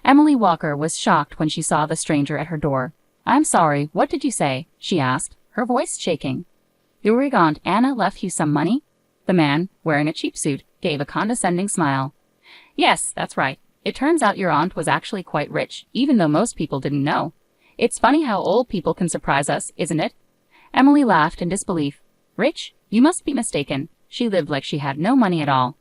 Emily Walker was shocked when she saw the stranger at her door. "I'm sorry, what did you say?" she asked, her voice shaking. "Your Aunt Anna left you some money?" The man, wearing a cheap suit, gave a condescending smile. "Yes, that's right. It turns out your aunt was actually quite rich, even though most people didn't know. It's funny how old people can surprise us, isn't it?" Emily laughed in disbelief. "Rich? You must be mistaken. She lived like she had no money at all."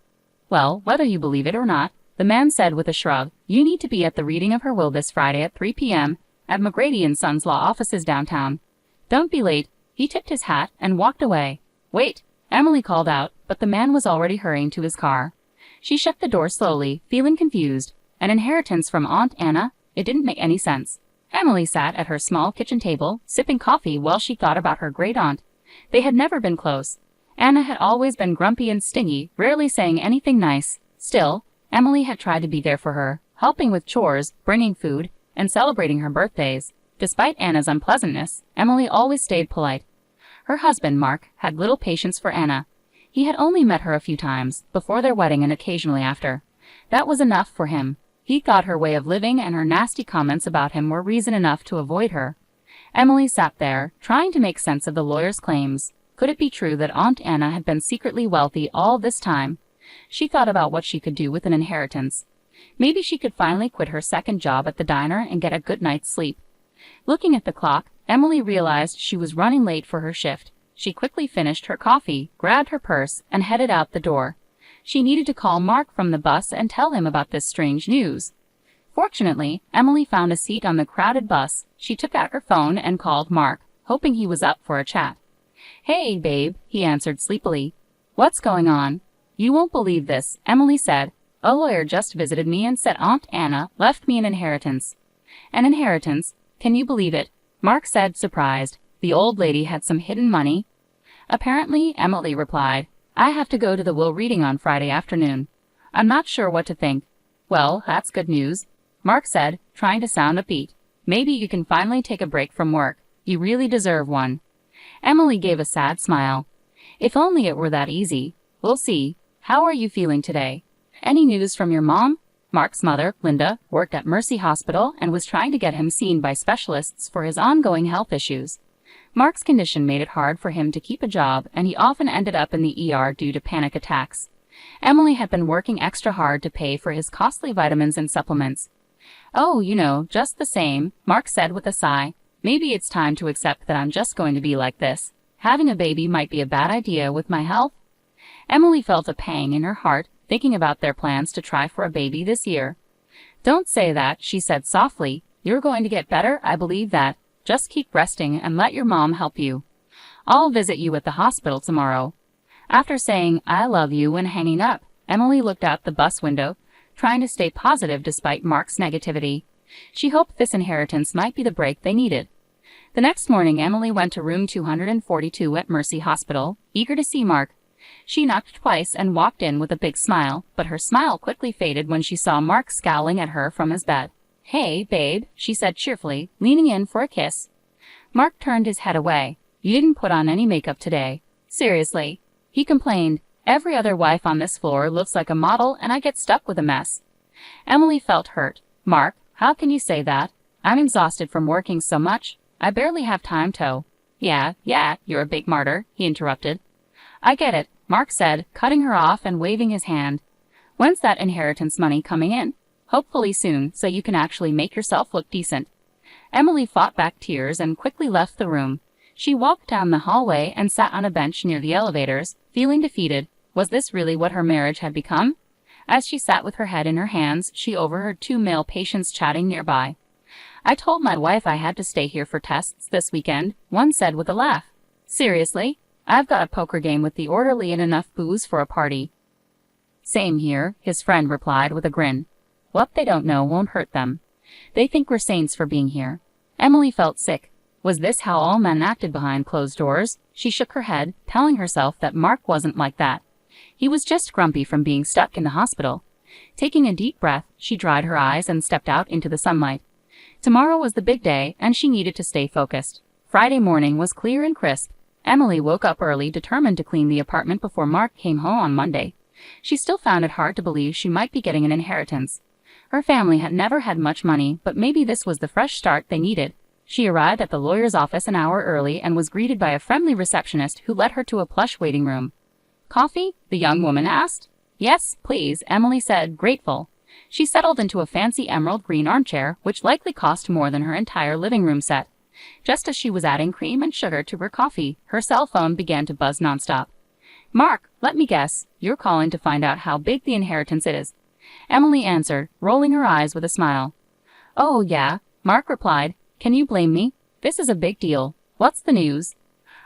"Well, whether you believe it or not," the man said with a shrug, "you need to be at the reading of her will this Friday at 3 p.m. at McGrady & Sons Law Offices downtown. Don't be late." He tipped his hat and walked away. "Wait," Emily called out, but the man was already hurrying to his car. She shut the door slowly, feeling confused. An inheritance from Aunt Anna? It didn't make any sense. Emily sat at her small kitchen table, sipping coffee while she thought about her great-aunt. They had never been close. Anna had always been grumpy and stingy, rarely saying anything nice. Still, Emily had tried to be there for her, helping with chores, bringing food, and celebrating her birthdays. Despite Anna's unpleasantness, Emily always stayed polite. Her husband, Mark, had little patience for Anna. He had only met her a few times, before their wedding and occasionally after. That was enough for him. He thought her way of living and her nasty comments about him were reason enough to avoid her. Emily sat there, trying to make sense of the lawyer's claims. Could it be true that Aunt Anna had been secretly wealthy all this time? She thought about what she could do with an inheritance. Maybe she could finally quit her second job at the diner and get a good night's sleep. Looking at the clock, Emily realized she was running late for her shift. She quickly finished her coffee, grabbed her purse, and headed out the door. She needed to call Mark from the bus and tell him about this strange news. Fortunately, Emily found a seat on the crowded bus. She took out her phone and called Mark, hoping he was up for a chat. "Hey, babe," he answered sleepily. "What's going on?" "You won't believe this," Emily said. "A lawyer just visited me and said Aunt Anna left me an inheritance." "An inheritance? Can you believe it?" Mark said, surprised. The old lady had some hidden money. "Apparently," Emily replied. "I have to go to the will reading on Friday afternoon. I'm not sure what to think." "Well, that's good news," Mark said, trying to sound upbeat. "Maybe you can finally take a break from work. You really deserve one." Emily gave a sad smile. "If only it were that easy. We'll see. How are you feeling today? Any news from your mom?" Mark's mother, Linda, worked at Mercy Hospital and was trying to get him seen by specialists for his ongoing health issues. Mark's condition made it hard for him to keep a job, and he often ended up in the ER due to panic attacks. Emily had been working extra hard to pay for his costly vitamins and supplements. "Oh, just the same," Mark said with a sigh. "Maybe it's time to accept that I'm just going to be like this. Having a baby might be a bad idea with my health." Emily felt a pang in her heart, thinking about their plans to try for a baby this year. "Don't say that," she said softly. "You're going to get better, I believe that. Just keep resting and let your mom help you. I'll visit you at the hospital tomorrow." After saying, "I love you," and hanging up, Emily looked out the bus window, trying to stay positive despite Mark's negativity. She hoped this inheritance might be the break they needed. The next morning, Emily went to room 242 at Mercy Hospital, eager to see Mark. She knocked twice and walked in with a big smile, but her smile quickly faded when she saw Mark scowling at her from his bed. "Hey, babe," she said cheerfully, leaning in for a kiss. Mark turned his head away. "You didn't put on any makeup today." "Seriously," he complained. "Every other wife on this floor looks like a model and I get stuck with a mess." Emily felt hurt. "Mark, how can you say that? I'm exhausted from working so much. I barely have time to." Yeah, you're a big martyr," he interrupted. "I get it," Mark said, cutting her off and waving his hand. "When's that inheritance money coming in?" "Hopefully soon, so you can actually make yourself look decent." Emily fought back tears and quickly left the room. She walked down the hallway and sat on a bench near the elevators, feeling defeated. Was this really what her marriage had become? As she sat with her head in her hands, she overheard two male patients chatting nearby. "I told my wife I had to stay here for tests this weekend," one said with a laugh. "Seriously? I've got a poker game with the orderly and enough booze for a party." "Same here," his friend replied with a grin. "What they don't know won't hurt them. They think we're saints for being here." Emily felt sick. Was this how all men acted behind closed doors? She shook her head, telling herself that Mark wasn't like that. He was just grumpy from being stuck in the hospital. Taking a deep breath, she dried her eyes and stepped out into the sunlight. Tomorrow was the big day, and she needed to stay focused. Friday morning was clear and crisp. Emily woke up early, determined to clean the apartment before Mark came home on Monday. She still found it hard to believe she might be getting an inheritance. Her family had never had much money, but maybe this was the fresh start they needed. She arrived at the lawyer's office an hour early and was greeted by a friendly receptionist who led her to a plush waiting room. "Coffee?" the young woman asked. "Yes, please," Emily said, grateful. She settled into a fancy emerald green armchair, which likely cost more than her entire living room set. Just as she was adding cream and sugar to her coffee, her cell phone began to buzz nonstop. "Mark, let me guess, you're calling to find out how big the inheritance is," Emily answered, rolling her eyes with a smile. "Oh, yeah," Mark replied. "Can you blame me? This is a big deal. What's the news?"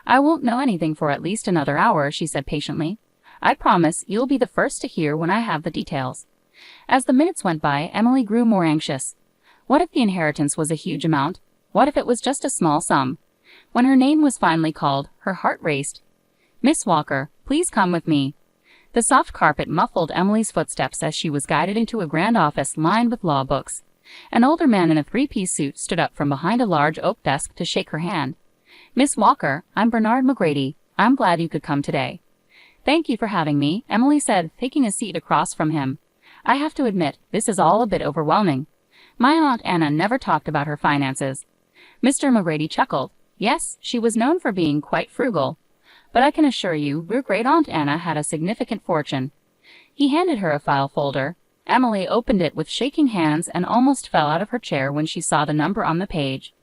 "I won't know anything for at least another hour," she said patiently. "I promise you'll be the first to hear when I have the details." As the minutes went by, Emily grew more anxious. What if the inheritance was a huge amount? What if it was just a small sum? When her name was finally called, her heart raced. "Miss Walker, please come with me." The soft carpet muffled Emily's footsteps as she was guided into a grand office lined with law books. An older man in a three-piece suit stood up from behind a large oak desk to shake her hand. "Miss Walker, I'm Bernard McGrady. I'm glad you could come today." "Thank you for having me," Emily said, taking a seat across from him. "I have to admit, this is all a bit overwhelming. My Aunt Anna never talked about her finances." Mr. McGrady chuckled. Yes, she was known for being quite frugal. "But I can assure you, your great-aunt Anna had a significant fortune." He handed her a file folder. Emily opened it with shaking hands and almost fell out of her chair when she saw the number on the page.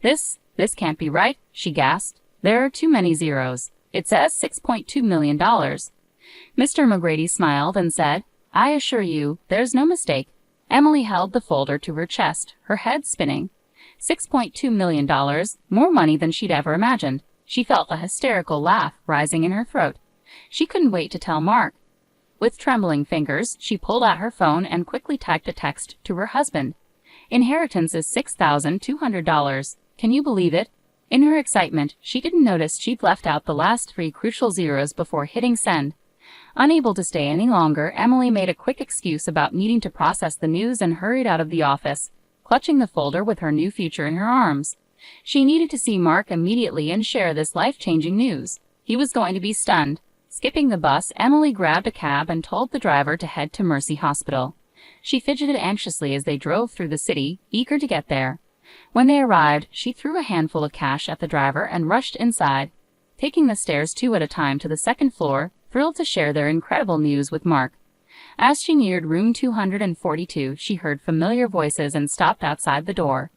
This can't be right," she gasped. "There are too many zeros. It says $6.2 million. Mr. McGrady smiled and said, "I assure you, there's no mistake." Emily held the folder to her chest, her head spinning. $6.2 million, more money than she'd ever imagined. She felt a hysterical laugh rising in her throat. She couldn't wait to tell Mark. With trembling fingers, she pulled out her phone and quickly typed a text to her husband. "Inheritance is $6,200. Can you believe it?" In her excitement, she didn't notice she'd left out the last 3 crucial zeros before hitting send. Unable to stay any longer, Emily made a quick excuse about needing to process the news and hurried out of the office, clutching the folder with her new future in her arms. She needed to see Mark immediately and share this life-changing news. He was going to be stunned. Skipping the bus, Emily grabbed a cab and told the driver to head to Mercy Hospital. She fidgeted anxiously as they drove through the city, eager to get there. When they arrived, she threw a handful of cash at the driver and rushed inside, taking the stairs 2 at a time to the second floor, thrilled to share their incredible news with Mark. As she neared room 242, she heard familiar voices and stopped outside the door.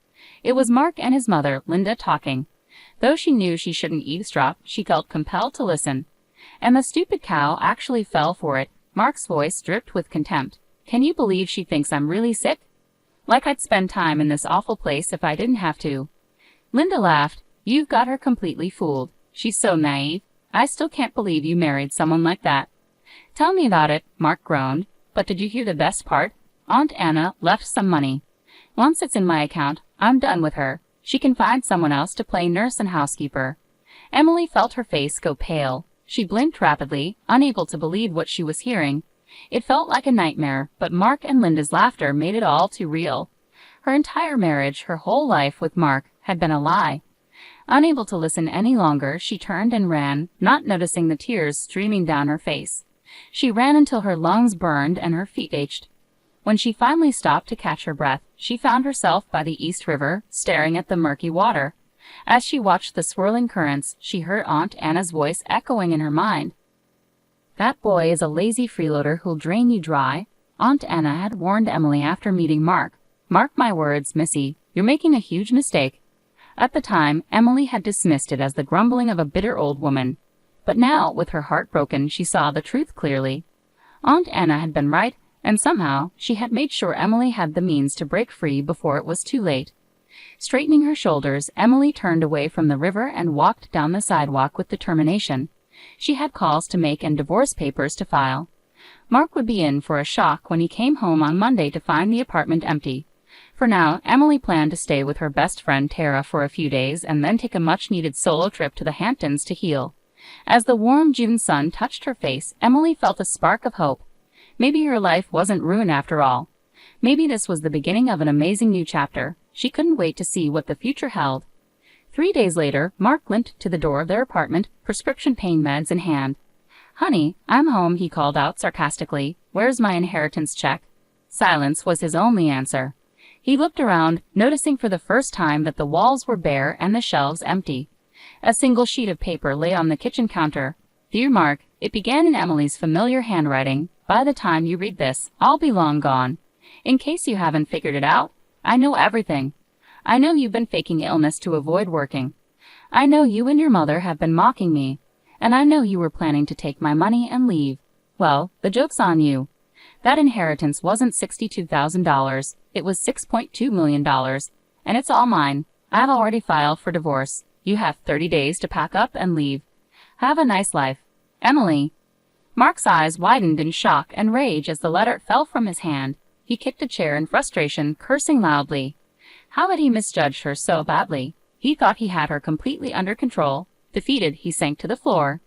It was Mark and his mother, Linda, talking. Though she knew she shouldn't eavesdrop, she felt compelled to listen. "And the stupid cow actually fell for it." Mark's voice dripped with contempt. "Can you believe she thinks I'm really sick? Like I'd spend time in this awful place if I didn't have to." Linda laughed. "You've got her completely fooled. She's so naive. I still can't believe you married someone like that." "Tell me about it," Mark groaned. "But did you hear the best part? Aunt Anna left some money. Once it's in my account, I'm done with her. She can find someone else to play nurse and housekeeper." Emily felt her face go pale. She blinked rapidly, unable to believe what she was hearing. It felt like a nightmare, but Mark and Linda's laughter made it all too real. Her entire marriage, her whole life with Mark, had been a lie. Unable to listen any longer, she turned and ran, not noticing the tears streaming down her face. She ran until her lungs burned and her feet ached. When she finally stopped to catch her breath, she found herself by the East River, staring at the murky water. As she watched the swirling currents, she heard Aunt Anna's voice echoing in her mind. "That boy is a lazy freeloader who'll drain you dry." Aunt Anna had warned Emily after meeting Mark. "Mark my words, Missy, you're making a huge mistake." At the time, Emily had dismissed it as the grumbling of a bitter old woman. But now, with her heart broken, she saw the truth clearly. Aunt Anna had been right, and somehow she had made sure Emily had the means to break free before it was too late. Straightening her shoulders, Emily turned away from the river and walked down the sidewalk with determination. She had calls to make and divorce papers to file. Mark would be in for a shock when he came home on Monday to find the apartment empty. For now, Emily planned to stay with her best friend Tara for a few days and then take a much-needed solo trip to the Hamptons to heal. As the warm June sun touched her face, Emily felt a spark of hope. Maybe her life wasn't ruined after all. Maybe this was the beginning of an amazing new chapter. She couldn't wait to see what the future held. 3 days later, Mark limped to the door of their apartment, prescription pain meds in hand. "Honey, I'm home," he called out sarcastically. "Where's my inheritance check?" Silence was his only answer. He looked around, noticing for the first time that the walls were bare and the shelves empty. A single sheet of paper lay on the kitchen counter. "Dear Mark," it began in Emily's familiar handwriting. "By the time you read this, I'll be long gone. In case you haven't figured it out, I know everything. I know you've been faking illness to avoid working. I know you and your mother have been mocking me. And I know you were planning to take my money and leave. Well, the joke's on you. That inheritance wasn't $62,000. It was $6.2 million. And it's all mine. I've already filed for divorce. You have 30 days to pack up and leave. Have a nice life. Emily." Mark's eyes widened in shock and rage as the letter fell from his hand. He kicked a chair in frustration, cursing loudly. How had he misjudged her so badly? He thought he had her completely under control. Defeated, he sank to the floor.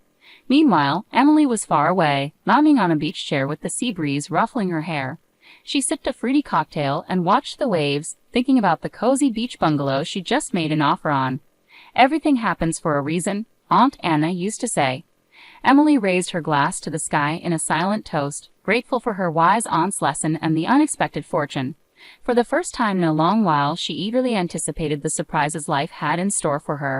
Meanwhile, Emily was far away, lounging on a beach chair with the sea breeze ruffling her hair. She sipped a fruity cocktail and watched the waves, thinking about the cozy beach bungalow she just made an offer on. Everything happens for a reason, Aunt Anna used to say. Emily raised her glass to the sky in a silent toast, grateful for her wise aunt's lesson and the unexpected fortune. For the first time in a long while, she eagerly anticipated the surprises life had in store for her.